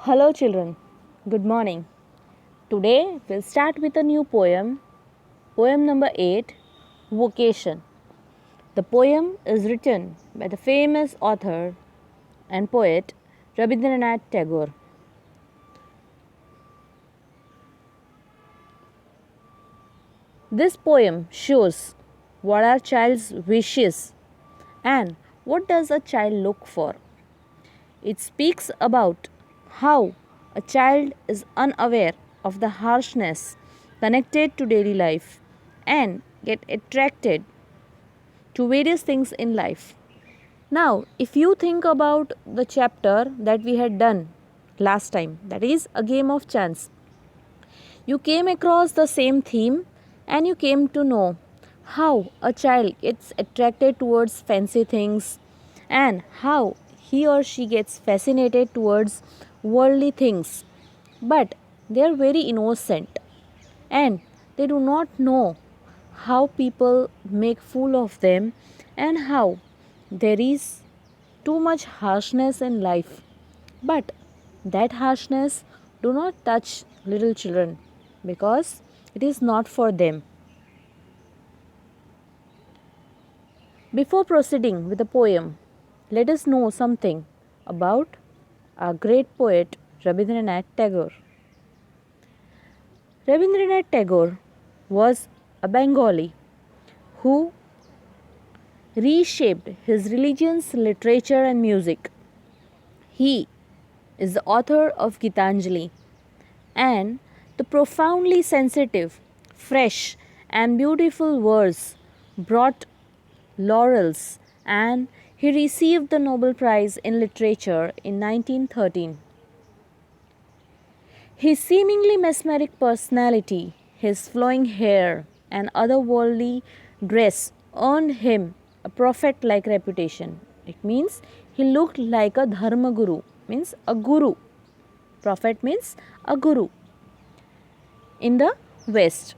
Hello, children. Good morning. Today we'll start with a new poem, poem number 8, Vocation. The poem is written by the famous author and poet Rabindranath Tagore. This poem shows what are child's wishes and what does a child look for. It speaks about how a child is unaware of the harshness connected to daily life and get attracted to various things in life. Now, if you think about the chapter that we had done last time, that is a game of chance, you came across the same theme and you came to know how a child gets attracted towards fancy things and how he or she gets fascinated towards worldly things. But they are very innocent and they do not know how people make fool of them and how there is too much harshness in life. But that harshness do not touch little children because it is not for them. Before proceeding with the poem, let us know something about our great poet Rabindranath Tagore. Rabindranath Tagore was a Bengali who reshaped his religions, literature, and music. He is the author of Gitanjali and the profoundly sensitive, fresh, and beautiful verse brought laurels, and he received the Nobel Prize in Literature in 1913. His seemingly mesmeric personality, his flowing hair, and otherworldly dress earned him a prophet like reputation. It means he looked like a dharma guru, means a guru. Prophet means a guru in the West.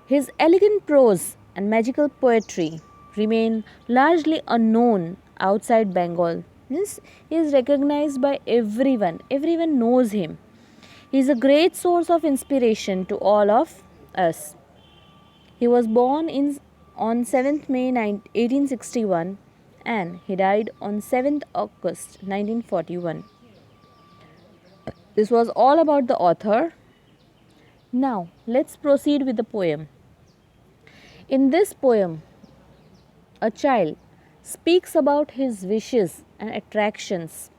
His elegant prose and magical poetry remain largely unknown outside Bengal. Means he is recognized by everyone. Everyone knows him. He is a great source of inspiration to all of us. He was born on 7th May 1861 and he died on 7th August 1941. This was all about the author. Now, let's proceed with the poem. In this poem, a child speaks about his wishes and attractions.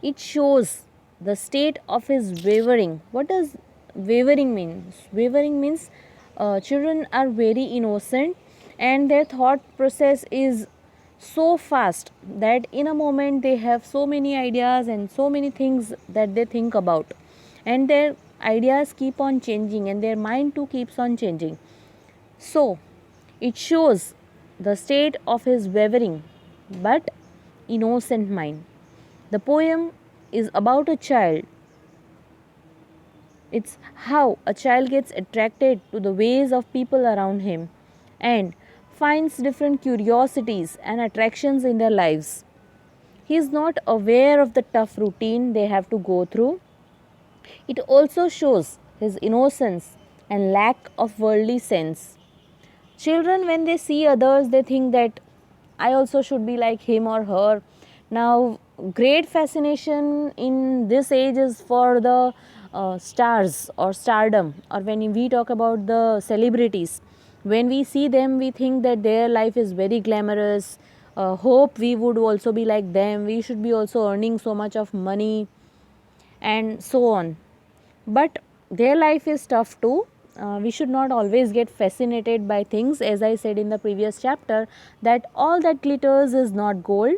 It shows the state of his wavering. What does wavering mean? Wavering means children are very innocent and their thought process is so fast that in a moment they have so many ideas and so many things that they think about, and their ideas keep on changing and their mind too keeps on changing. So it shows the state of his wavering but innocent mind. The poem is about a child. It's how a child gets attracted to the ways of people around him and finds different curiosities and attractions in their lives. He is not aware of the tough routine they have to go through. It also shows his innocence and lack of worldly sense. Children, when they see others, they think that I also should be like him or her. Now, great fascination in this age is for the stars or stardom, or when we talk about the celebrities. When we see them, we think that their life is very glamorous. Hope we would also be like them. We should be also earning so much of money and so on. But their life is tough too. We should not always get fascinated by things, as I said in the previous chapter, that all that glitters is not gold.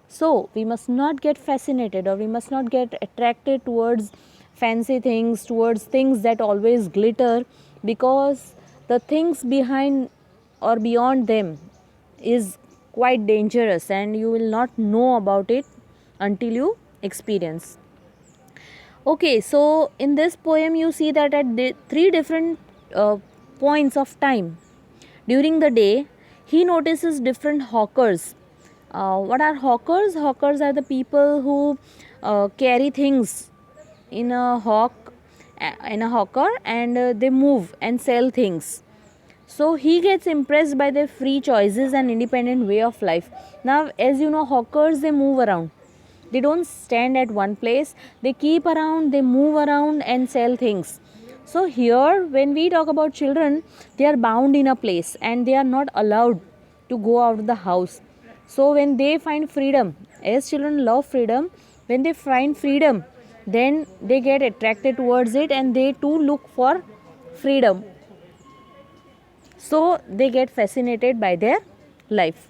So we must not get fascinated or we must not get attracted towards fancy things, towards things that always glitter, because the things behind or beyond them is quite dangerous and you will not know about it until you experience. Okay, so in this poem you see that at three different points of time during the day he notices different hawkers. What are hawkers? Hawkers are the people who carry things in a hawker, and they move and sell things. So he gets impressed by their free choices and independent way of life. Now, as you know, hawkers, they move around. They don't stand at one place. They keep around, they move around and sell things. So here, when we talk about children, they are bound in a place and they are not allowed to go out of the house. So when they find freedom, as children love freedom, when they find freedom, then they get attracted towards it and they too look for freedom. So they get fascinated by their life.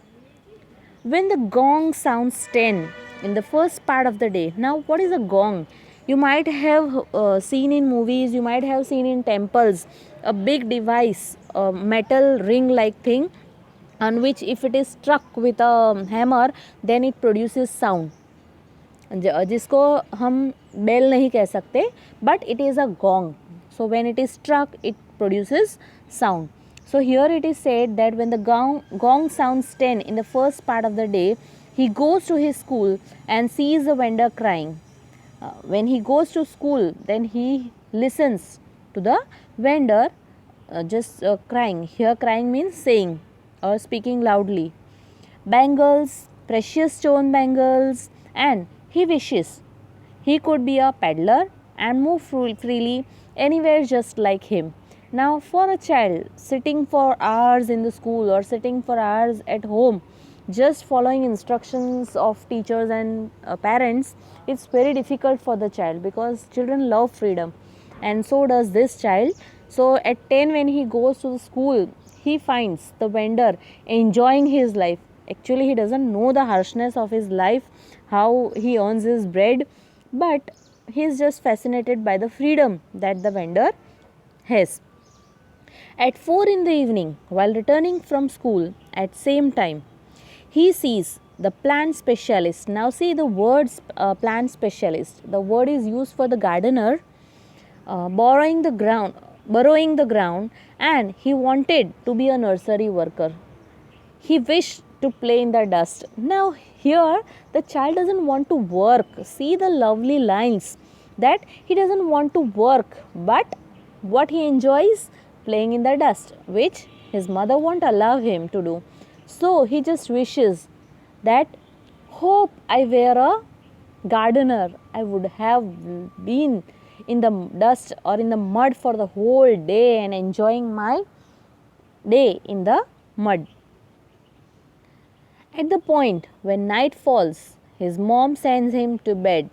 When the gong sounds 10 in the first part of the day. Now, what is a gong? You might have seen in movies, you might have seen in temples, a big device, a metal ring like thing, on which if it is struck with a hammer, then it produces sound. जिसको हम bell नहीं कह सकते, but it is a gong. So when it is struck, it produces sound. So here it is said that when the gong sounds 10 in the first part of the day, he goes to his school and sees the vendor crying. When he goes to school, then he listens to the vendor just crying. Here crying means saying or speaking loudly. Bangles, precious stone bangles, and he wishes he could be a peddler and move freely anywhere just like him. Now, for a child sitting for hours in the school or sitting for hours at home, just following instructions of teachers and parents, it's very difficult for the child because children love freedom, and so does this child. So, at 10, when he goes to the school, he finds the vendor enjoying his life. Actually, he doesn't know the harshness of his life, how he earns his bread, but he is just fascinated by the freedom that the vendor has. At 4 in the evening, while returning from school at same time, he sees the plant specialist. Now see the words plant specialist. The word is used for the gardener, borrowing the ground, and he wanted to be a nursery worker. He wished to play in the dust. Now here the child doesn't want to work. See the lovely lines that he doesn't want to work, but what he enjoys, playing in the dust, which his mother won't allow him to do. So he just wishes that, hope I were a gardener, I would have been in the dust or in the mud for the whole day and enjoying my day in the mud. At the point when night falls, his mom sends him to bed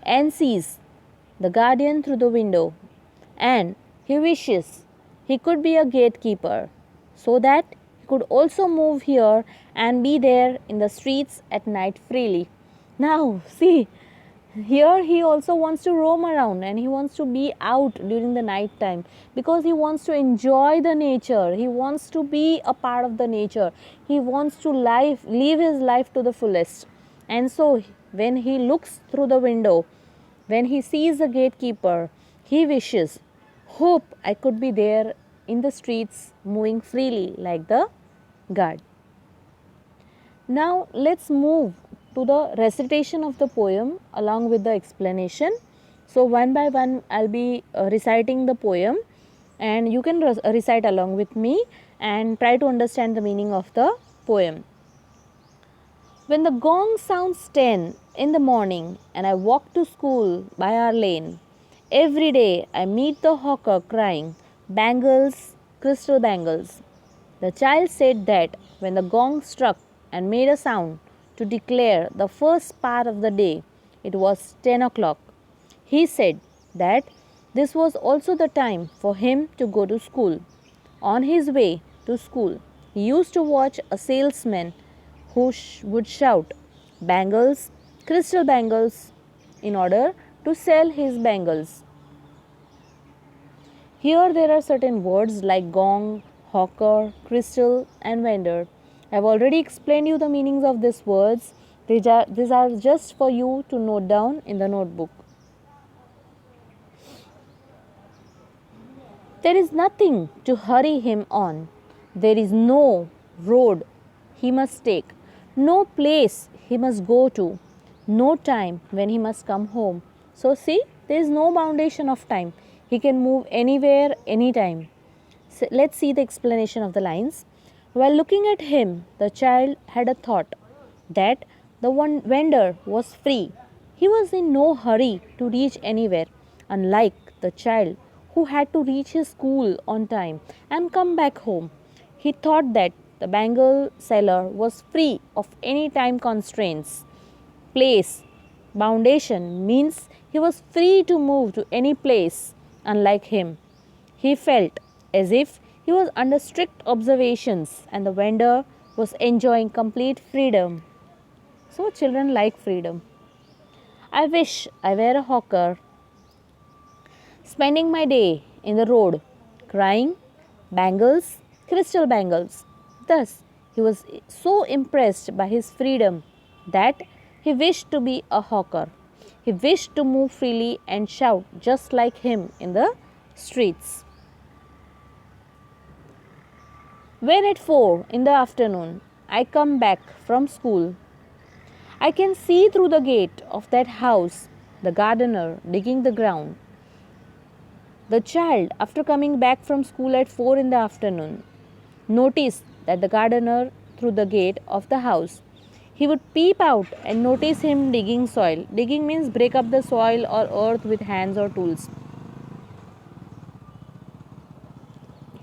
and sees the guardian through the window, and he wishes he could be a gatekeeper so that he could also move here and be there in the streets at night freely. Now, see, here he also wants to roam around and he wants to be out during the night time because he wants to enjoy the nature. He wants to be a part of the nature. He wants to live his life to the fullest. And so, when he looks through the window, when he sees the gatekeeper, he wishes, hope I could be there in the streets moving freely like the guard. Now let's move to the recitation of the poem along with the explanation. So one by one I'll be reciting the poem and you can recite along with me and try to understand the meaning of the poem. When the gong sounds 10 in the morning and I walk to school by our lane, every day I meet the hawker crying, bangles, crystal bangles. The child said that when the gong struck and made a sound to declare the first part of the day, it was 10 o'clock. He said that this was also the time for him to go to school. On his way to school, he used to watch a salesman who would shout, bangles, crystal bangles, in order to sell his bangles. Here there are certain words like gong, hawker, crystal and vendor. I have already explained you the meanings of these words. These are just for you to note down in the notebook. There is nothing to hurry him on. There is no road he must take, no place he must go to. no time when he must come home. So, see, there is no foundation of time. He can move anywhere, anytime. So, let's see the explanation of the lines. While looking at him, the child had a thought that the one vendor was free. He was in no hurry to reach anywhere, unlike the child who had to reach his school on time and come back home. He thought that the bangle seller was free of any time constraints. Place, foundation means he was free to move to any place, unlike him. He felt as if he was under strict observations and the vendor was enjoying complete freedom. So, children like freedom. I wish I were a hawker, spending my day in the road, crying, bangles, crystal bangles. Thus, he was so impressed by his freedom that he wished to be a hawker. He wished to move freely and shout just like him in the streets. When at 4 in the afternoon I come back from school, I can see through the gate of that house the gardener digging the ground. The child, after coming back from school at 4 in the afternoon, noticed that the gardener through the gate of the house. He would peep out and notice him digging soil. Digging means break up the soil or earth with hands or tools.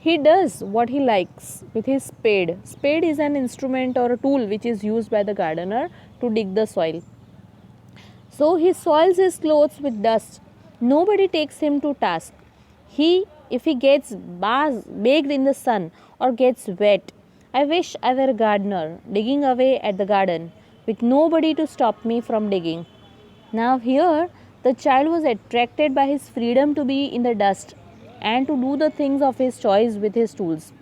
He does what he likes with his spade. Spade is an instrument or a tool which is used by the gardener to dig the soil. So he soils his clothes with dust. Nobody takes him to task. If he gets baked in the sun or gets wet, I wish I were a gardener digging away at the garden with nobody to stop me from digging. Now here the child was attracted by his freedom to be in the dust and to do the things of his choice with his tools.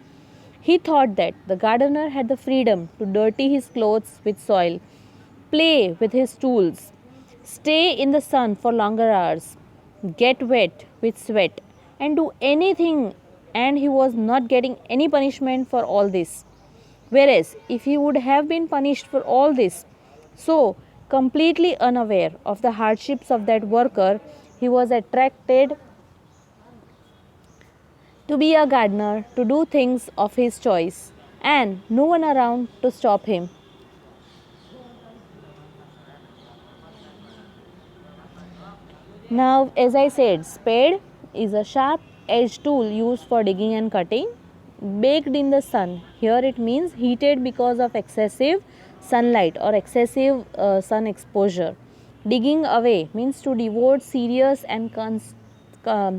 He thought that the gardener had the freedom to dirty his clothes with soil, play with his tools, stay in the sun for longer hours, get wet with sweat, and do anything, and he was not getting any punishment for all this. Whereas, if he would have been punished for all this, so completely unaware of the hardships of that worker, he was attracted to be a gardener, to do things of his choice, and no one around to stop him. Now, as I said, spade is a sharp edged tool used for digging and cutting. Baked in the sun, here it means heated because of excessive sunlight or excessive sun exposure. Digging away means to devote serious and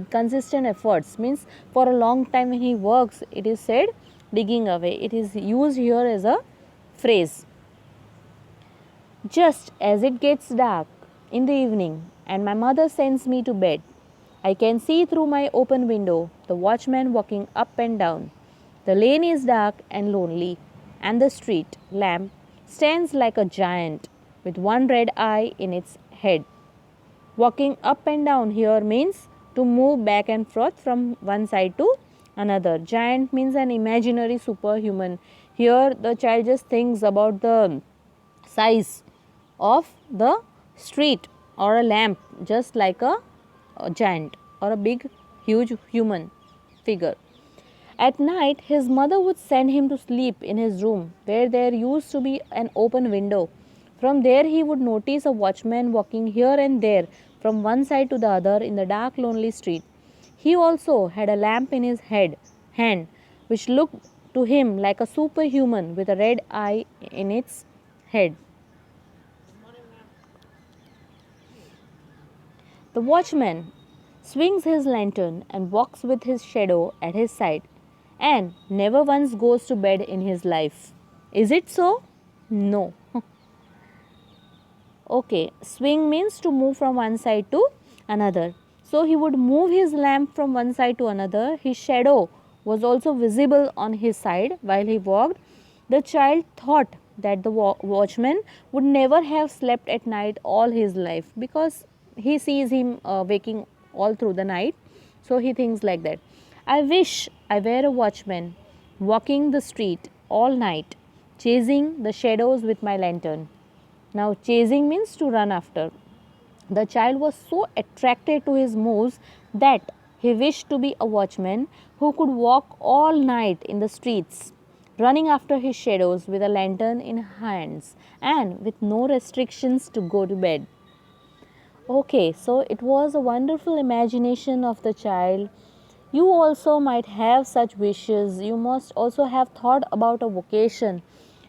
consistent efforts, means for a long time when he works, it is said digging away. It is used here as a phrase. Just as it gets dark in the evening and my mother sends me to bed, I can see through my open window the watchman walking up and down. The lane is dark and lonely, and the street lamp stands like a giant with one red eye in its head. Walking up and down here means to move back and forth from one side to another. Giant means an imaginary superhuman. Here the child just thinks about the size of the street or a lamp, just like a giant or a big huge human figure. At night his mother would send him to sleep in his room where there used to be an open window. From there he would notice a watchman walking here and there from one side to the other in the dark lonely street. He also had a lamp in his hand which looked to him like a superhuman with a red eye in its head. The watchman swings his lantern and walks with his shadow at his side and never once goes to bed in his life. Is it so? No. Okay, swing means to move from one side to another. So he would move his lamp from one side to another. His shadow was also visible on his side while he walked. The child thought that the watchman would never have slept at night all his life, because he sees him waking all through the night. So he thinks like that. I wish I were a watchman walking the street all night, chasing the shadows with my lantern. Now chasing means to run after. The child was so attracted to his moves that he wished to be a watchman who could walk all night in the streets, running after his shadows with a lantern in hands and with no restrictions to go to bed. Okay, so it was a wonderful imagination of the child. You also might have such wishes. You must also have thought about a vocation.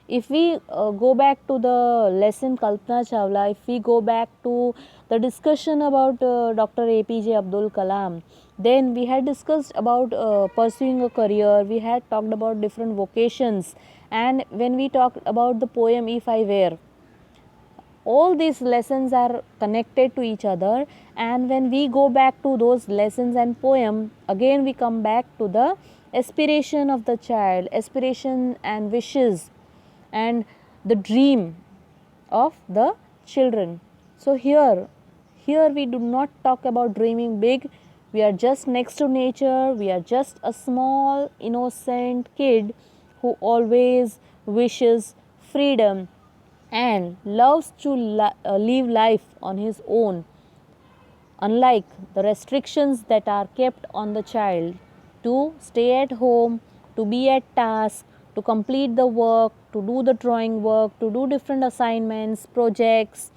If we go back to the lesson Kalpana Chawla, if we go back to the discussion about Dr. APJ Abdul Kalam, then we had discussed about pursuing a career, we had talked about different vocations, and when we talked about the poem If I Were, all these lessons are connected to each other, and when we go back to those lessons and poem, again we come back to the aspiration of the child, aspiration and wishes and the dream of the children. So here we do not talk about dreaming big. We are just next to nature. We are just a small innocent kid who always wishes freedom and loves to live life on his own, unlike the restrictions that are kept on the child to stay at home, to be at task, to complete the work, to do the drawing work, to do different assignments, projects,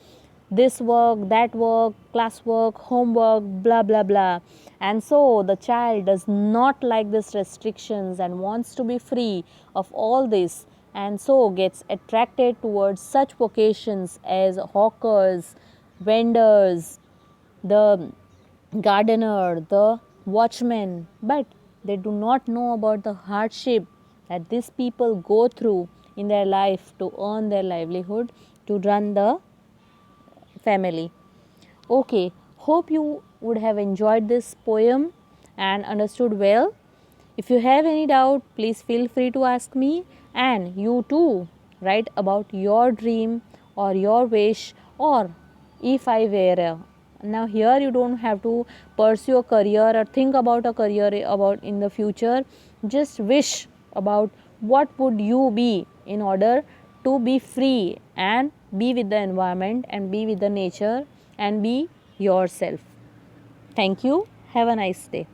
this work, that work, class work, homework, blah blah blah. And so the child does not like these restrictions and wants to be free of all this, and so gets attracted towards such vocations as hawkers, vendors, the gardener, the watchman, but they do not know about the hardship that these people go through in their life to earn their livelihood, to run the family. Okay, hope you would have enjoyed this poem and understood well. If you have any doubt, please feel free to ask me, and you too write about your dream or your wish or if I were a. Now here you don't have to pursue a career or think about a career about in the future. Just wish about what would you be in order to be free and be with the environment and be with the nature and be yourself. Thank you. Have a nice day.